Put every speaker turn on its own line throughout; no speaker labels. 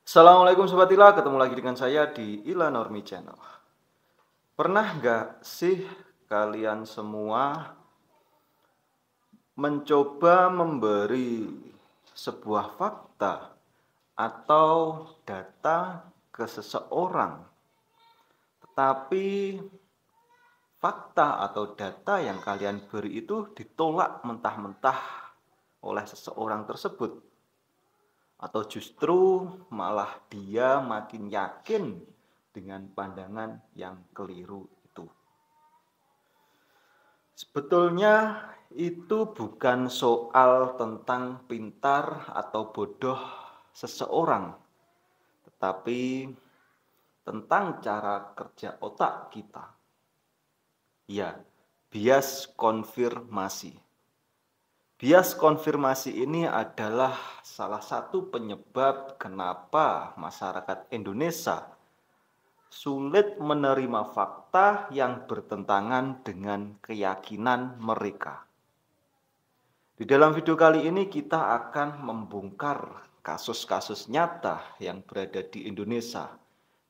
Assalamualaikum Sobat Ila, ketemu lagi dengan saya di Ila Normi Channel. Pernah nggak sih kalian semua mencoba memberi sebuah fakta atau data ke seseorang, tetapi fakta atau data yang kalian beri itu ditolak mentah-mentah oleh seseorang tersebut? Atau justru malah dia makin yakin dengan pandangan yang keliru itu? Sebetulnya itu bukan soal tentang pintar atau bodoh seseorang, tetapi tentang cara kerja otak kita. Ya, bias konfirmasi. Bias konfirmasi ini adalah salah satu penyebab kenapa masyarakat Indonesia sulit menerima fakta yang bertentangan dengan keyakinan mereka. Di dalam video kali ini kita akan membongkar kasus-kasus nyata yang berada di Indonesia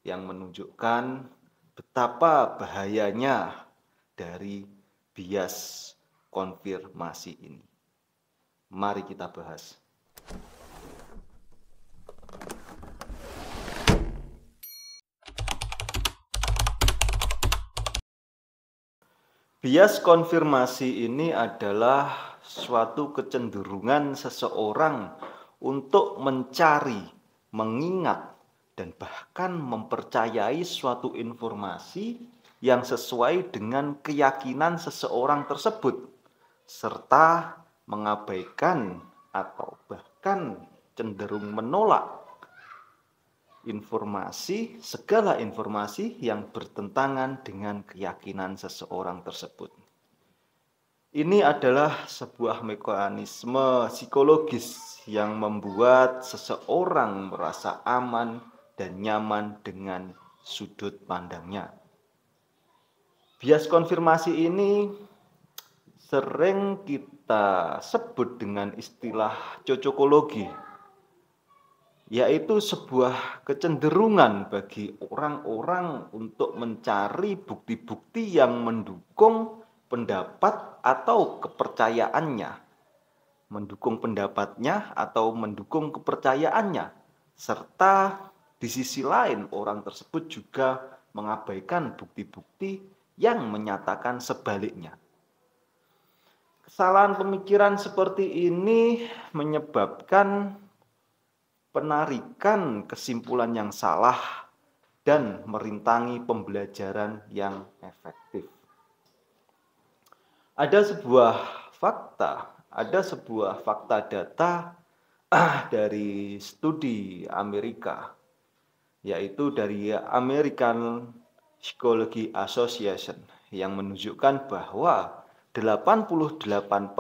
yang menunjukkan betapa bahayanya dari bias konfirmasi ini. Mari kita bahas. Bias konfirmasi ini adalah suatu kecenderungan seseorang untuk mencari, mengingat, dan bahkan mempercayai suatu informasi yang sesuai dengan keyakinan seseorang tersebut, serta mengabaikan atau bahkan cenderung menolak segala informasi yang bertentangan dengan keyakinan seseorang tersebut. Ini adalah sebuah mekanisme psikologis yang membuat seseorang merasa aman dan nyaman dengan sudut pandangnya. Bias konfirmasi ini sering kita sebut dengan istilah cocokologi, yaitu sebuah kecenderungan bagi orang-orang untuk mencari bukti-bukti yang mendukung pendapat atau kepercayaannya, mendukung pendapatnya atau mendukung kepercayaannya, serta di sisi lain orang tersebut juga mengabaikan bukti-bukti yang menyatakan sebaliknya. Kesalahan pemikiran seperti ini menyebabkan penarikan kesimpulan yang salah dan merintangi pembelajaran yang efektif. Ada sebuah fakta data dari studi Amerika, yaitu dari American Psychology Association, yang menunjukkan bahwa 88%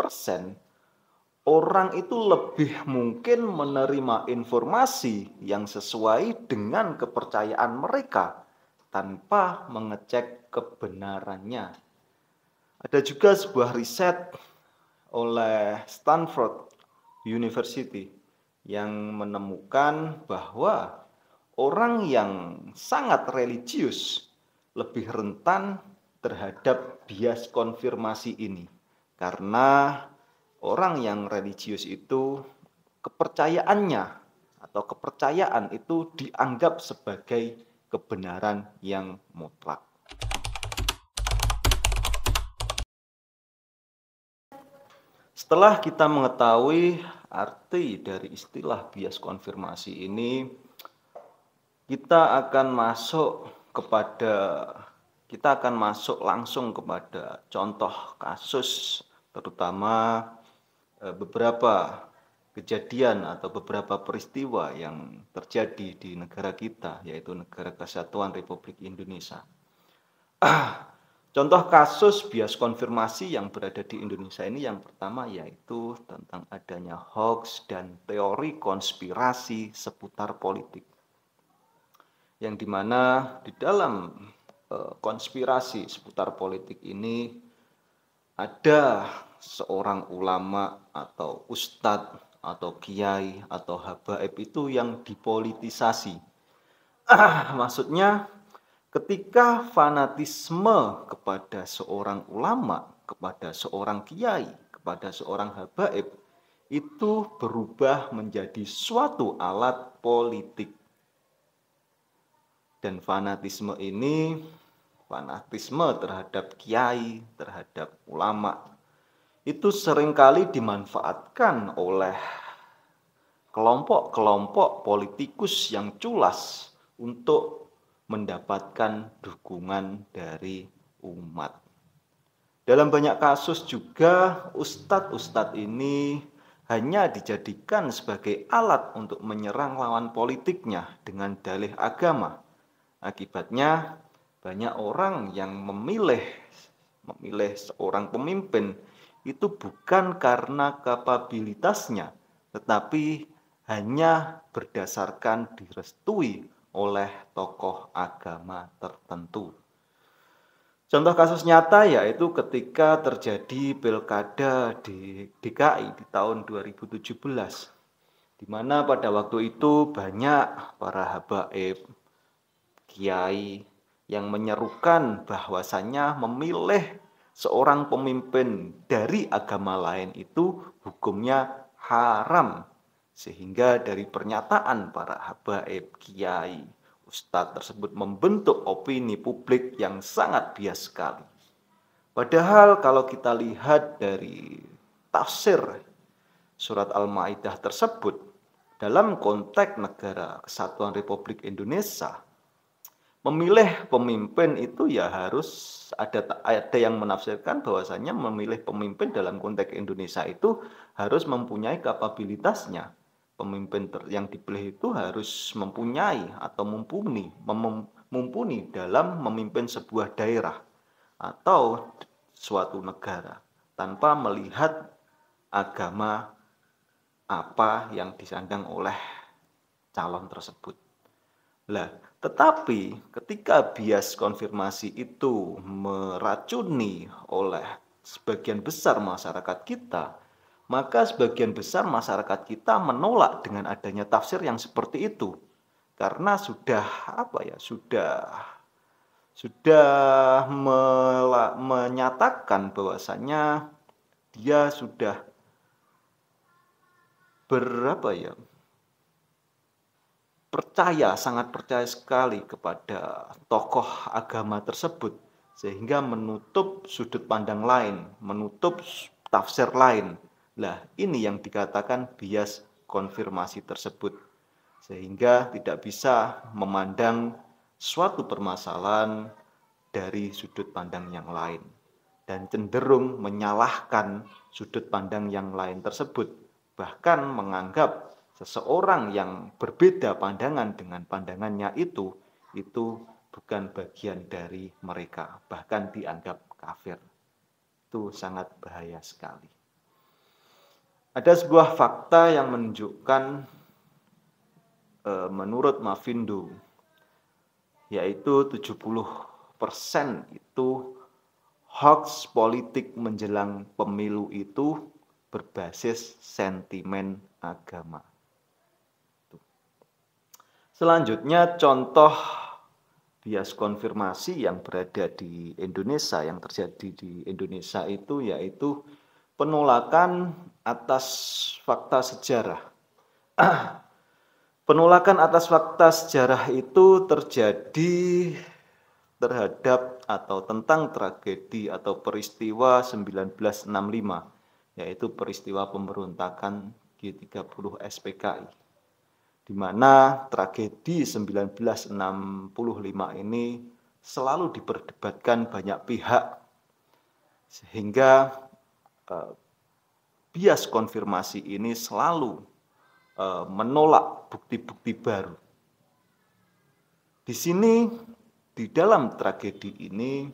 orang itu lebih mungkin menerima informasi yang sesuai dengan kepercayaan mereka tanpa mengecek kebenarannya. Ada juga sebuah riset oleh Stanford University yang menemukan bahwa orang yang sangat religius lebih rentan terhadap bias konfirmasi ini, karena orang yang religius itu kepercayaan itu dianggap sebagai kebenaran yang mutlak. Setelah kita mengetahui arti dari istilah bias konfirmasi ini, kita akan masuk langsung kepada contoh kasus, terutama beberapa kejadian atau beberapa peristiwa yang terjadi di negara kita, yaitu Negara Kesatuan Republik Indonesia. Contoh kasus bias konfirmasi yang berada di Indonesia ini yang pertama yaitu tentang adanya hoax dan teori konspirasi seputar politik. Yang dimana di dalam konspirasi seputar politik ini ada seorang ulama atau ustadz atau kiai atau habaib itu yang dipolitisasi. Maksudnya ketika fanatisme kepada seorang ulama, kepada seorang kiai, kepada seorang habaib itu berubah menjadi suatu alat politik. Dan fanatisme ini, fanatisme terhadap kiai, terhadap ulama, itu seringkali dimanfaatkan oleh kelompok-kelompok politikus yang culas untuk mendapatkan dukungan dari umat. Dalam banyak kasus juga ustadz-ustadz ini hanya dijadikan sebagai alat untuk menyerang lawan politiknya dengan dalih agama. Akibatnya banyak orang yang memilih seorang pemimpin itu bukan karena kapabilitasnya, tetapi hanya berdasarkan direstui oleh tokoh agama tertentu. Contoh kasus nyata yaitu ketika terjadi pilkada di DKI di tahun 2017, di mana pada waktu itu banyak para habaib, kiai yang menyerukan bahwasannya memilih seorang pemimpin dari agama lain itu hukumnya haram. Sehingga dari pernyataan para habaib, kiai, ustadz tersebut membentuk opini publik yang sangat bias sekali. Padahal kalau kita lihat dari tafsir surat Al-Maidah tersebut, dalam konteks negara Kesatuan Republik Indonesia, memilih pemimpin itu ya harus ada yang menafsirkan bahwasanya memilih pemimpin dalam konteks Indonesia itu harus mempunyai kapabilitasnya. Pemimpin yang dipilih itu harus mempunyai atau mumpuni dalam memimpin sebuah daerah atau suatu negara tanpa melihat agama apa yang disandang oleh calon tersebut. Lah, tetapi ketika bias konfirmasi itu meracuni oleh sebagian besar masyarakat kita, maka sebagian besar masyarakat kita menolak dengan adanya tafsir yang seperti itu. Karena sudah menyatakan bahwasannya dia sudah sangat percaya sekali kepada tokoh agama tersebut, sehingga menutup sudut pandang lain, menutup tafsir lain. Lah, ini yang dikatakan bias konfirmasi tersebut, sehingga tidak bisa memandang suatu permasalahan dari sudut pandang yang lain dan cenderung menyalahkan sudut pandang yang lain tersebut, bahkan menganggap seseorang yang berbeda pandangan dengan pandangannya itu bukan bagian dari mereka, bahkan dianggap kafir. Itu sangat bahaya sekali. Ada sebuah fakta yang menunjukkan menurut Mavindo, yaitu 70% itu hoax politik menjelang pemilu itu berbasis sentimen agama. Selanjutnya contoh bias konfirmasi yang berada di Indonesia, yang terjadi di Indonesia itu yaitu penolakan atas fakta sejarah. Penolakan atas fakta sejarah itu terjadi terhadap atau tentang tragedi atau peristiwa 1965, yaitu peristiwa pemberontakan G30 SPKI, di mana tragedi 1965 ini selalu diperdebatkan banyak pihak, sehingga bias konfirmasi ini selalu menolak bukti-bukti baru. Di sini, di dalam tragedi ini,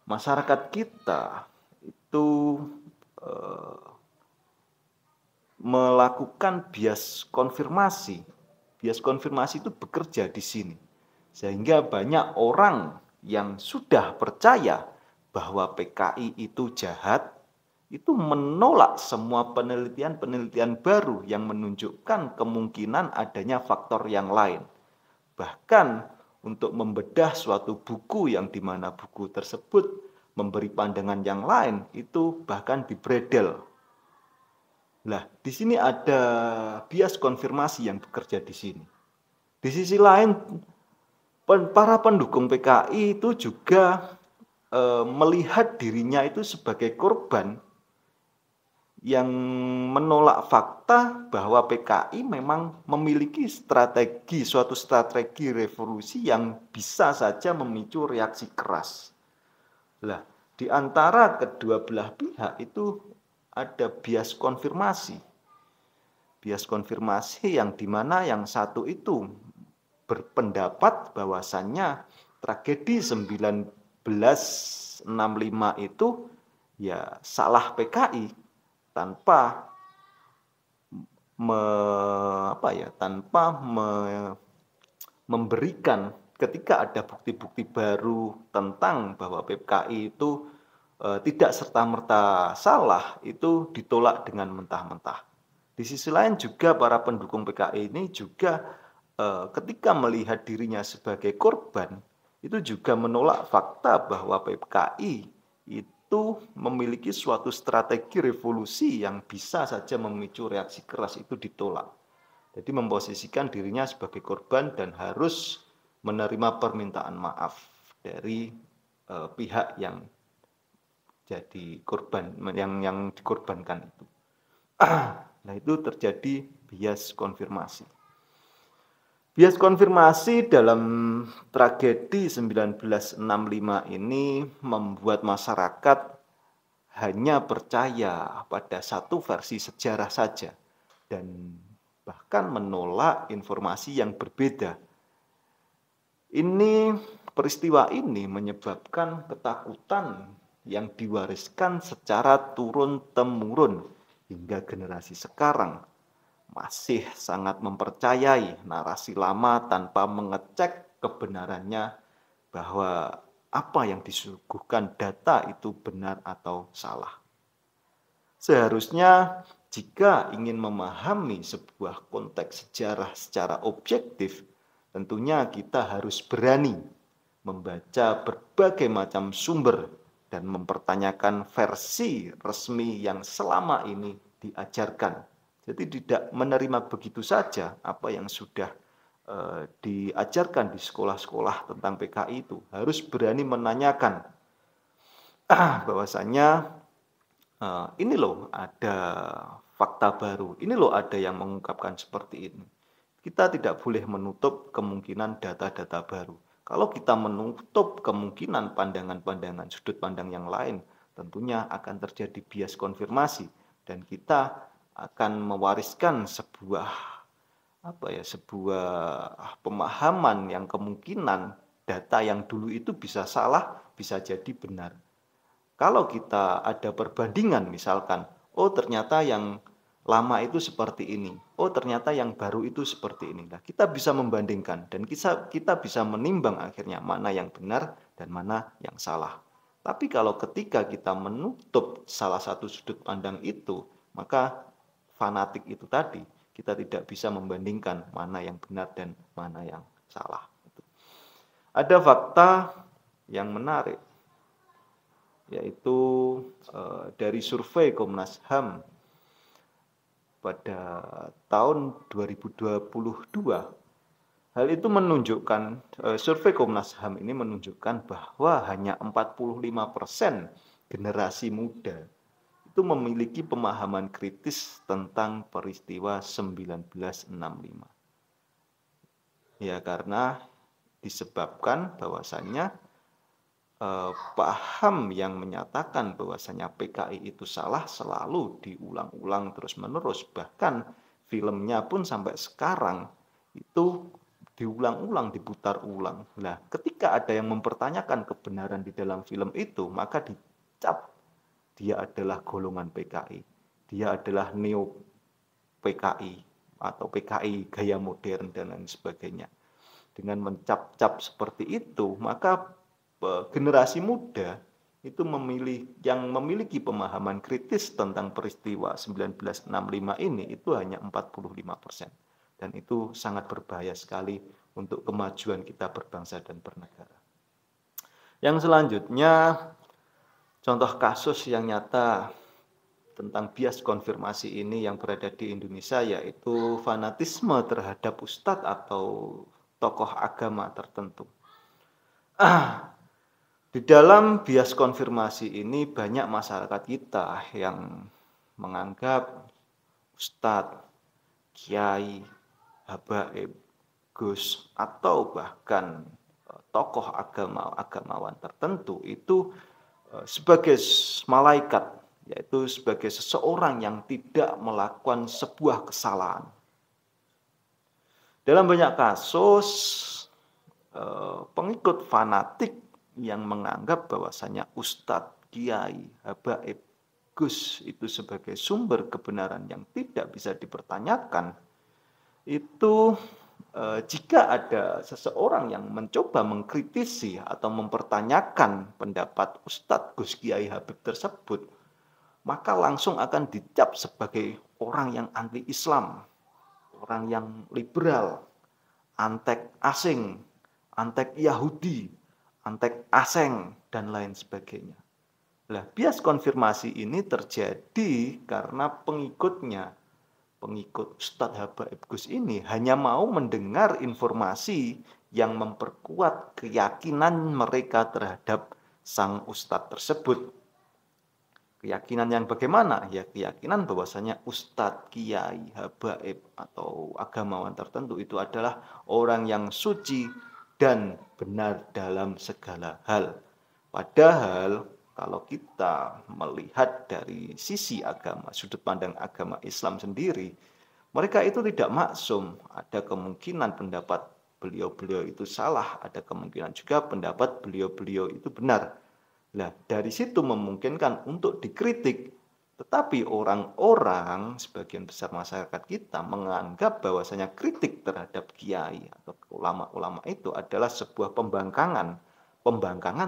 masyarakat kita itu melakukan bias konfirmasi. Bias konfirmasi itu bekerja di sini, sehingga banyak orang yang sudah percaya bahwa PKI itu jahat, itu menolak semua penelitian-penelitian baru yang menunjukkan kemungkinan adanya faktor yang lain. Bahkan untuk membedah suatu buku yang di mana buku tersebut memberi pandangan yang lain, itu bahkan dibredel. Nah, di sini ada bias konfirmasi yang bekerja di sini. Di sisi lain, para pendukung PKI itu juga melihat dirinya itu sebagai korban yang menolak fakta bahwa PKI memang memiliki suatu strategi revolusi yang bisa saja memicu reaksi keras. Nah, di antara kedua belah pihak itu ada bias konfirmasi. Bias konfirmasi yang dimana yang satu itu berpendapat bahwasannya tragedi 1965 itu ya salah PKI tanpa memberikan ketika ada bukti-bukti baru tentang bahwa PKI itu tidak serta-merta salah, itu ditolak dengan mentah-mentah. Di sisi lain juga para pendukung PKI ini juga ketika melihat dirinya sebagai korban, itu juga menolak fakta bahwa PKI itu memiliki suatu strategi revolusi yang bisa saja memicu reaksi keras, itu ditolak. Jadi memposisikan dirinya sebagai korban dan harus menerima permintaan maaf dari pihak yang jadi korban, yang dikorbankan itu. Nah, itu terjadi bias konfirmasi. Bias konfirmasi dalam tragedi 1965 ini membuat masyarakat hanya percaya pada satu versi sejarah saja dan bahkan menolak informasi yang berbeda. Peristiwa ini menyebabkan ketakutan yang diwariskan secara turun-temurun hingga generasi sekarang masih sangat mempercayai narasi lama tanpa mengecek kebenarannya bahwa apa yang disuguhkan data itu benar atau salah. Seharusnya jika ingin memahami sebuah konteks sejarah secara objektif, tentunya kita harus berani membaca berbagai macam sumber dan mempertanyakan versi resmi yang selama ini diajarkan. Jadi tidak menerima begitu saja apa yang sudah diajarkan di sekolah-sekolah tentang PKI itu. Harus berani menanyakan bahwasanya ini loh ada fakta baru, ini loh ada yang mengungkapkan seperti ini. Kita tidak boleh menutup kemungkinan data-data baru. Kalau kita menutup kemungkinan pandangan-pandangan sudut pandang yang lain, tentunya akan terjadi bias konfirmasi dan kita akan mewariskan sebuah pemahaman yang kemungkinan data yang dulu itu bisa salah, bisa jadi benar. Kalau kita ada perbandingan misalkan, oh ternyata yang lama itu seperti ini, oh ternyata yang baru itu seperti ini. Nah, kita bisa membandingkan dan kita bisa menimbang akhirnya mana yang benar dan mana yang salah. Tapi kalau ketika kita menutup salah satu sudut pandang itu, maka fanatik itu tadi, kita tidak bisa membandingkan mana yang benar dan mana yang salah. Ada fakta yang menarik, yaitu dari survei Komnas HAM pada tahun 2022. Hal itu menunjukkan, survei Komnas HAM ini menunjukkan bahwa hanya 45% generasi muda itu memiliki pemahaman kritis tentang peristiwa 1965. Ya, karena disebabkan bahwasannya paham yang menyatakan bahwasanya PKI itu salah selalu diulang-ulang terus-menerus. Bahkan filmnya pun sampai sekarang itu diulang-ulang, diputar ulang. Nah, ketika ada yang mempertanyakan kebenaran di dalam film itu, maka dicap dia adalah golongan PKI. Dia adalah neo PKI atau PKI gaya modern dan lain sebagainya. Dengan mencap-cap seperti itu, maka generasi muda yang memiliki pemahaman kritis tentang peristiwa 1965 ini itu hanya 45%. Dan itu sangat berbahaya sekali untuk kemajuan kita berbangsa dan bernegara. Yang selanjutnya, contoh kasus yang nyata tentang bias konfirmasi ini yang berada di Indonesia yaitu fanatisme terhadap ustadz atau tokoh agama tertentu. Di dalam bias konfirmasi ini banyak masyarakat kita yang menganggap ustadz, kiai, habaib, gus, atau bahkan tokoh agamawan tertentu itu sebagai malaikat, yaitu sebagai seseorang yang tidak melakukan sebuah kesalahan. Dalam banyak kasus, pengikut fanatik yang menganggap bahwasanya ustadz, kiai, habaib, gus itu sebagai sumber kebenaran yang tidak bisa dipertanyakan, itu jika ada seseorang yang mencoba mengkritisi atau mempertanyakan pendapat ustadz, gus, kiai, habib tersebut, maka langsung akan dicap sebagai orang yang anti-Islam, orang yang liberal, antek asing, antek Yahudi, antek aseng, dan lain sebagainya. Nah, bias konfirmasi ini terjadi karena pengikut Ustadz Habaib Gus ini hanya mau mendengar informasi yang memperkuat keyakinan mereka terhadap sang Ustadz tersebut. Keyakinan yang bagaimana? Ya keyakinan bahwasanya Ustadz, kiai, habaib atau agamawan tertentu itu adalah orang yang suci dan benar dalam segala hal. Padahal kalau kita melihat dari sisi agama, sudut pandang agama Islam sendiri, mereka itu tidak maksum. Ada kemungkinan pendapat beliau-beliau itu salah, ada kemungkinan juga pendapat beliau-beliau itu benar. Nah, dari situ memungkinkan untuk dikritik, tetapi orang-orang, sebagian besar masyarakat kita menganggap bahwasanya kritik terhadap kiai atau ulama-ulama itu adalah sebuah pembangkangan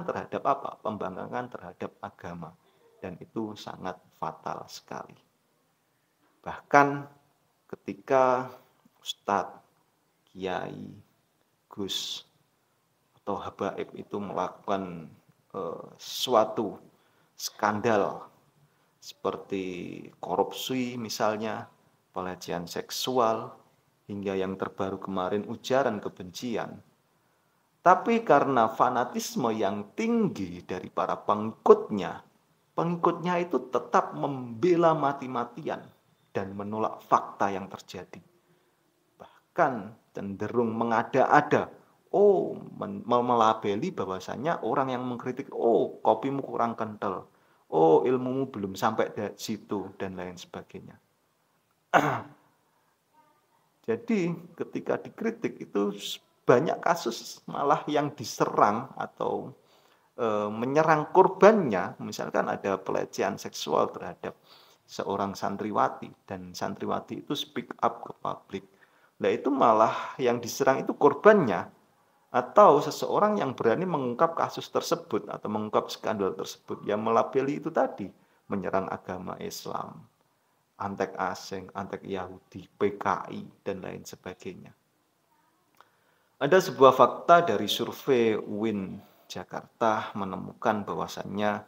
terhadap apa? Pembangkangan terhadap agama. Dan itu sangat fatal sekali. Bahkan ketika ustadz, kiai, gus, atau habaib itu melakukan suatu skandal seperti korupsi misalnya, pelecehan seksual, hingga yang terbaru kemarin ujaran kebencian. Tapi karena fanatisme yang tinggi dari para pengikutnya itu tetap membela mati-matian dan menolak fakta yang terjadi. Bahkan cenderung mengada-ada, melabeli bahwasanya orang yang mengkritik, kopimu kurang kental, ilmumu belum sampai dari situ, dan lain sebagainya. Jadi ketika dikritik itu banyak kasus malah yang diserang atau menyerang korbannya. Misalkan ada pelecehan seksual terhadap seorang santriwati dan santriwati itu speak up ke publik. Nah itu malah yang diserang itu korbannya atau seseorang yang berani mengungkap kasus tersebut atau mengungkap skandal tersebut yang melabeli itu tadi, menyerang agama Islam, antek asing, antek Yahudi, PKI, dan lain sebagainya. Ada sebuah fakta dari survei UIN Jakarta menemukan bahwasannya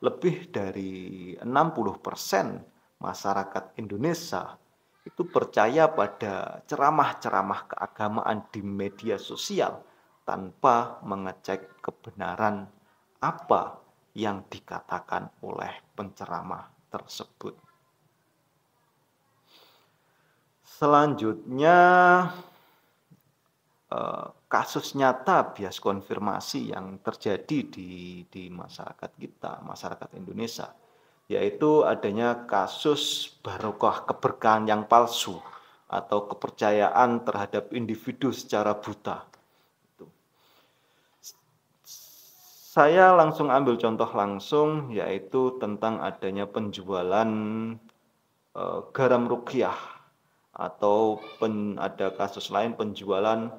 lebih dari 60% masyarakat Indonesia itu percaya pada ceramah-ceramah keagamaan di media sosial tanpa mengecek kebenaran apa yang dikatakan oleh penceramah tersebut. Selanjutnya, kasus nyata bias konfirmasi yang terjadi di masyarakat kita, masyarakat Indonesia, yaitu adanya kasus barokah keberkahan yang palsu atau kepercayaan terhadap individu secara buta. Saya langsung ambil contoh langsung, yaitu tentang adanya penjualan garam ruqyah atau ada kasus lain penjualan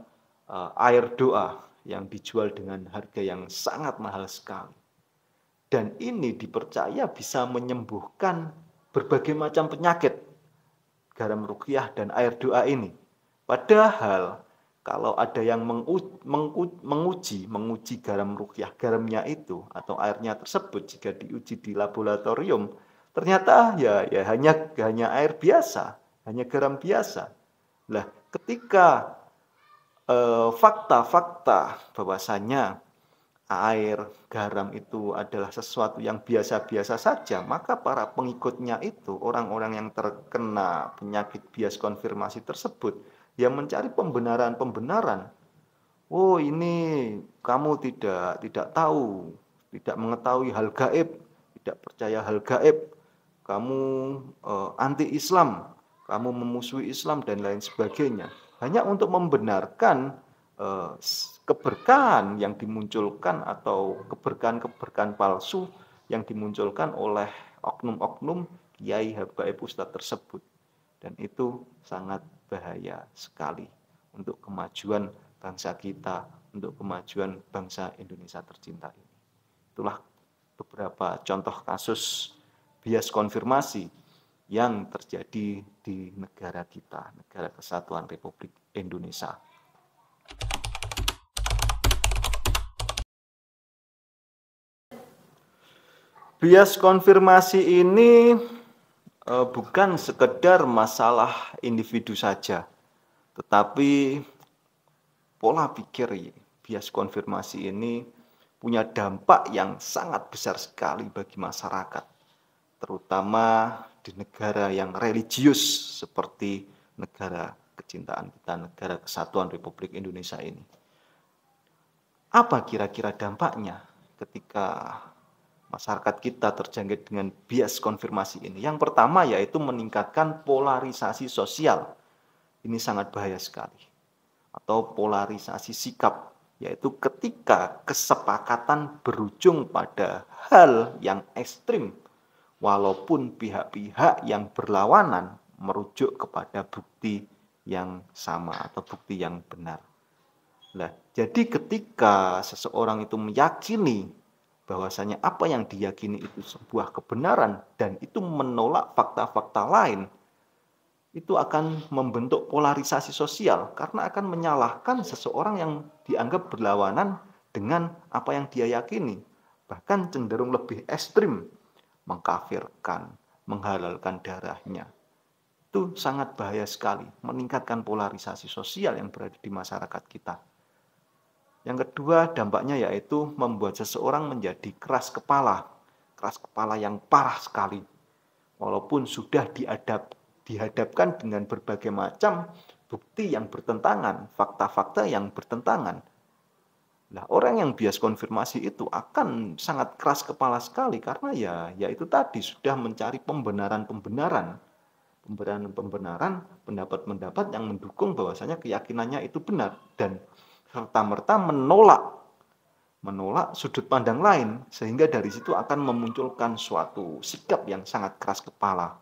air doa yang dijual dengan harga yang sangat mahal sekali. Dan ini dipercaya bisa menyembuhkan berbagai macam penyakit, garam ruqyah dan air doa ini. Padahal kalau ada yang menguji garam ruqyah, garamnya itu atau airnya tersebut jika diuji di laboratorium, ternyata ya hanya air biasa, hanya garam biasa. Lah, ketika fakta-fakta bahwasanya air, garam itu adalah sesuatu yang biasa-biasa saja, maka para pengikutnya itu, orang-orang yang terkena penyakit bias konfirmasi tersebut, yang mencari pembenaran-pembenaran. Oh, ini kamu tidak tahu, tidak mengetahui hal gaib, tidak percaya hal gaib, kamu anti-Islam, kamu memusuhi Islam dan lain sebagainya. Hanya untuk membenarkan keberkahan yang dimunculkan atau keberkahan-keberkahan palsu yang dimunculkan oleh oknum-oknum kiai habaib ustadz tersebut. Dan itu sangat bahaya sekali untuk kemajuan bangsa kita, untuk kemajuan bangsa Indonesia tercinta ini. Itulah beberapa contoh kasus bias konfirmasi yang terjadi di negara kita, Negara Kesatuan Republik Indonesia. Bias konfirmasi ini bukan sekedar masalah individu saja, tetapi pola pikir bias konfirmasi ini punya dampak yang sangat besar sekali bagi masyarakat, terutama di negara yang religius seperti negara kecintaan kita, Negara Kesatuan Republik Indonesia ini. Apa kira-kira dampaknya ketika masyarakat kita terjangkit dengan bias konfirmasi ini? Yang pertama yaitu meningkatkan polarisasi sosial. Ini sangat bahaya sekali. Atau polarisasi sikap, yaitu ketika kesepakatan berujung pada hal yang ekstrim, walaupun pihak-pihak yang berlawanan merujuk kepada bukti yang sama atau bukti yang benar. Nah, jadi ketika seseorang itu meyakini bahwasanya apa yang diyakini itu sebuah kebenaran dan itu menolak fakta-fakta lain, itu akan membentuk polarisasi sosial karena akan menyalahkan seseorang yang dianggap berlawanan dengan apa yang dia yakini, bahkan cenderung lebih ekstrim, mengkafirkan, menghalalkan darahnya. Itu sangat bahaya sekali, meningkatkan polarisasi sosial yang berada di masyarakat kita. Yang kedua, dampaknya yaitu membuat seseorang menjadi keras kepala yang parah sekali. Walaupun sudah dihadapkan dengan berbagai macam bukti yang bertentangan, fakta-fakta yang bertentangan. Nah, orang yang bias konfirmasi itu akan sangat keras kepala sekali karena ya itu tadi sudah mencari pembenaran-pembenaran, pendapat-pendapat yang mendukung bahwasanya keyakinannya itu benar dan serta-merta menolak sudut pandang lain, sehingga dari situ akan memunculkan suatu sikap yang sangat keras kepala.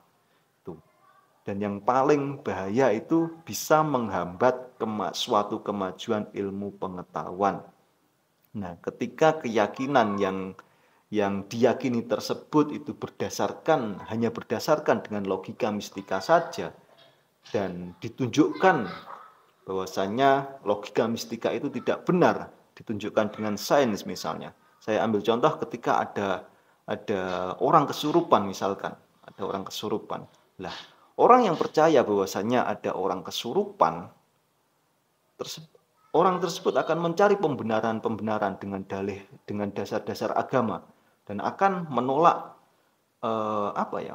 Dan yang paling bahaya itu bisa menghambat suatu kemajuan ilmu pengetahuan. Nah, ketika keyakinan yang diyakini tersebut itu hanya berdasarkan dengan logika mistika saja dan ditunjukkan bahwasanya logika mistika itu tidak benar, ditunjukkan dengan sains misalnya. Saya ambil contoh ketika ada orang kesurupan misalkan, ada orang kesurupan. Lah, orang yang percaya bahwasanya ada orang kesurupan, orang tersebut akan mencari pembenaran-pembenaran dengan dasar-dasar agama dan akan menolak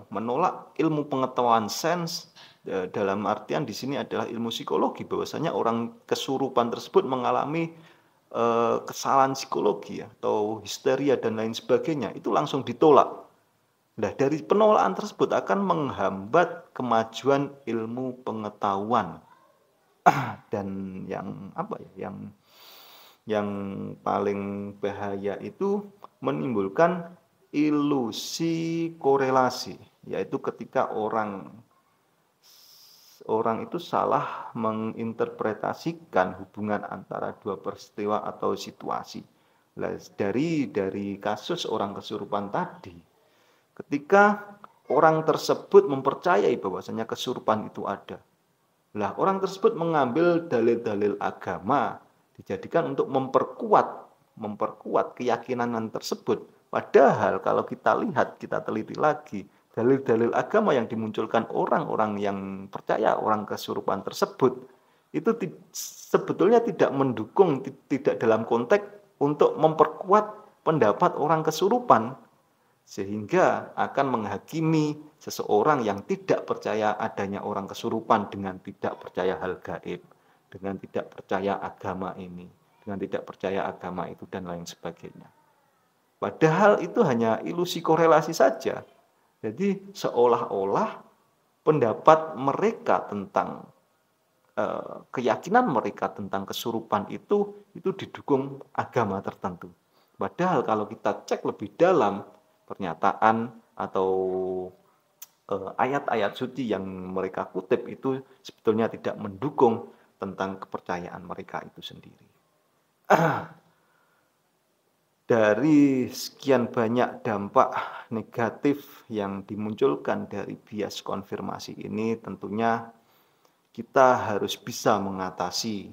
menolak ilmu pengetahuan sains. Dalam artian di sini adalah ilmu psikologi, bahwasanya orang kesurupan tersebut mengalami kesalahan psikologi atau histeria dan lain sebagainya, itu langsung ditolak. Nah, dari penolakan tersebut akan menghambat kemajuan ilmu pengetahuan. Dan yang paling bahaya itu menimbulkan ilusi korelasi, yaitu ketika orang itu salah menginterpretasikan hubungan antara dua peristiwa atau situasi. Nah, dari kasus orang kesurupan tadi, ketika orang tersebut mempercayai bahwasanya kesurupan itu ada, lah orang tersebut mengambil dalil-dalil agama dijadikan untuk memperkuat keyakinan tersebut. Padahal kalau kita lihat, kita teliti lagi, dalil-dalil agama yang dimunculkan orang-orang yang percaya orang kesurupan tersebut itu sebetulnya tidak mendukung, tidak dalam konteks untuk memperkuat pendapat orang kesurupan, sehingga akan menghakimi seseorang yang tidak percaya adanya orang kesurupan dengan tidak percaya hal gaib, dengan tidak percaya agama ini, dengan tidak percaya agama itu, dan lain sebagainya. Padahal itu hanya ilusi korelasi saja. Jadi seolah-olah pendapat mereka tentang keyakinan mereka tentang kesurupan itu didukung agama tertentu. Padahal kalau kita cek lebih dalam pernyataan atau ayat-ayat suci yang mereka kutip itu sebetulnya tidak mendukung tentang kepercayaan mereka itu sendiri. Dari sekian banyak dampak negatif yang dimunculkan dari bias konfirmasi ini, tentunya kita harus bisa mengatasi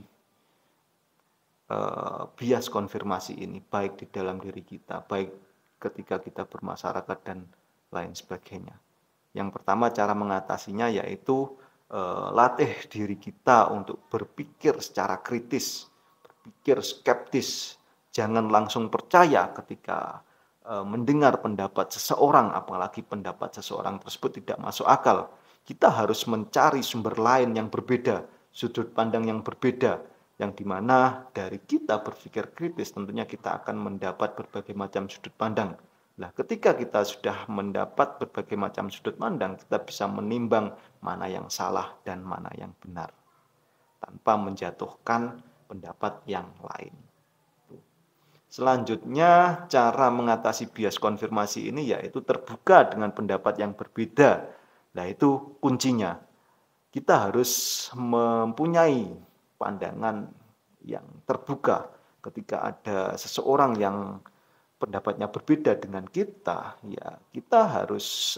bias konfirmasi ini, baik di dalam diri kita, baik ketika kita bermasyarakat dan lain sebagainya. Yang pertama, cara mengatasinya yaitu latih diri kita untuk berpikir secara kritis, berpikir skeptis, jangan langsung percaya ketika mendengar pendapat seseorang, apalagi pendapat seseorang tersebut tidak masuk akal. Kita harus mencari sumber lain yang berbeda, sudut pandang yang berbeda, yang dimana dari kita berpikir kritis tentunya kita akan mendapat berbagai macam sudut pandang. Nah, ketika kita sudah mendapat berbagai macam sudut pandang, kita bisa menimbang mana yang salah dan mana yang benar, tanpa menjatuhkan pendapat yang lain. Selanjutnya, cara mengatasi bias konfirmasi ini yaitu terbuka dengan pendapat yang berbeda. Nah, itu kuncinya. Kita harus mempunyai pandangan yang terbuka ketika ada seseorang yang pendapatnya berbeda dengan kita, ya kita harus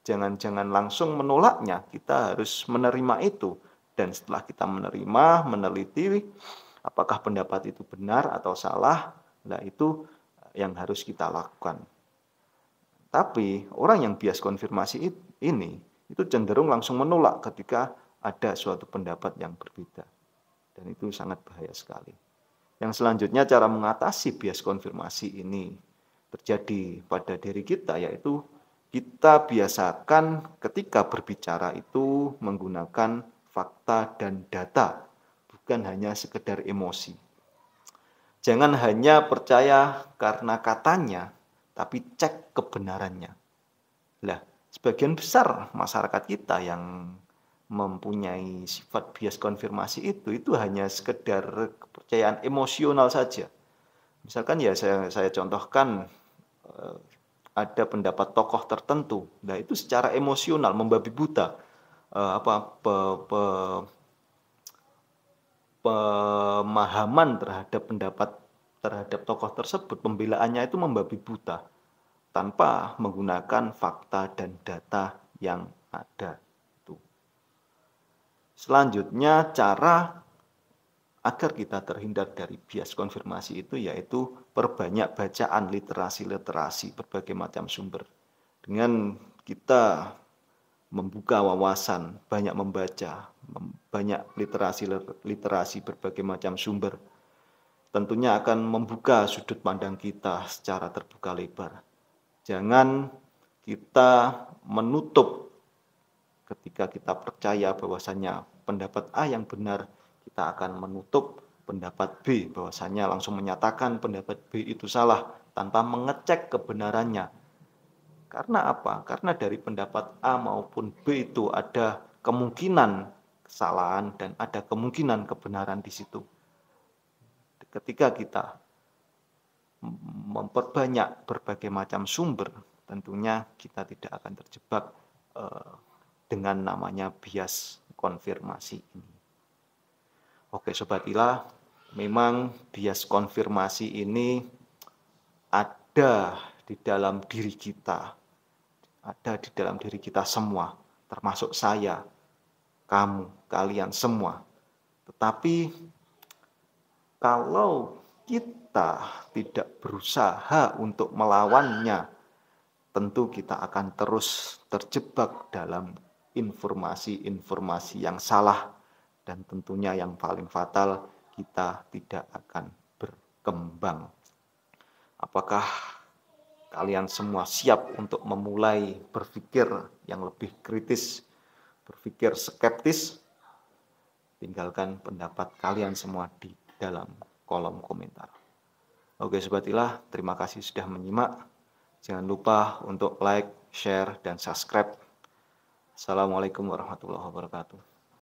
Jangan langsung menolaknya, kita harus menerima itu. Dan setelah kita menerima, meneliti apakah pendapat itu benar atau salah, nah itu yang harus kita lakukan. Tapi orang yang bias konfirmasi ini itu cenderung langsung menolak ketika ada suatu pendapat yang berbeda. Dan itu sangat bahaya sekali. Yang selanjutnya, cara mengatasi bias konfirmasi ini terjadi pada diri kita, yaitu kita biasakan ketika berbicara itu menggunakan fakta dan data, bukan hanya sekedar emosi. Jangan hanya percaya karena katanya, tapi cek kebenarannya. Lah, sebagian besar masyarakat kita yang mempunyai sifat bias konfirmasi itu hanya sekedar kepercayaan emosional saja. Misalkan ya saya contohkan, ada pendapat tokoh tertentu, nah itu secara emosional membabi buta, pemahaman terhadap tokoh tersebut, pembelaannya itu membabi buta tanpa menggunakan fakta dan data yang ada. Selanjutnya, cara agar kita terhindar dari bias konfirmasi itu yaitu perbanyak bacaan literasi berbagai macam sumber. Dengan kita membuka wawasan, banyak membaca, banyak literasi berbagai macam sumber, tentunya akan membuka sudut pandang kita secara terbuka lebar. Jangan kita menutup ketika kita percaya bahwasanya pendapat A yang benar, kita akan menutup pendapat B, bahwasanya langsung menyatakan pendapat B itu salah tanpa mengecek kebenarannya. Karena apa? Karena dari pendapat A maupun B itu ada kemungkinan kesalahan dan ada kemungkinan kebenaran di situ. Ketika kita memperbanyak berbagai macam sumber, tentunya kita tidak akan terjebak dengan namanya bias konfirmasi ini. Oke Sobat Ila, memang bias konfirmasi ini ada di dalam diri kita, ada di dalam diri kita semua, termasuk saya, kamu, kalian semua. Tetapi kalau kita tidak berusaha untuk melawannya, tentu kita akan terus terjebak dalam informasi-informasi yang salah, dan tentunya yang paling fatal, kita tidak akan berkembang. Apakah kalian semua siap untuk memulai berpikir yang lebih kritis, berpikir skeptis? Tinggalkan pendapat kalian semua di dalam kolom komentar. Oke Sobat Ilah, terima kasih sudah menyimak. Jangan lupa untuk like, share, dan subscribe. Assalamualaikum warahmatullahi wabarakatuh.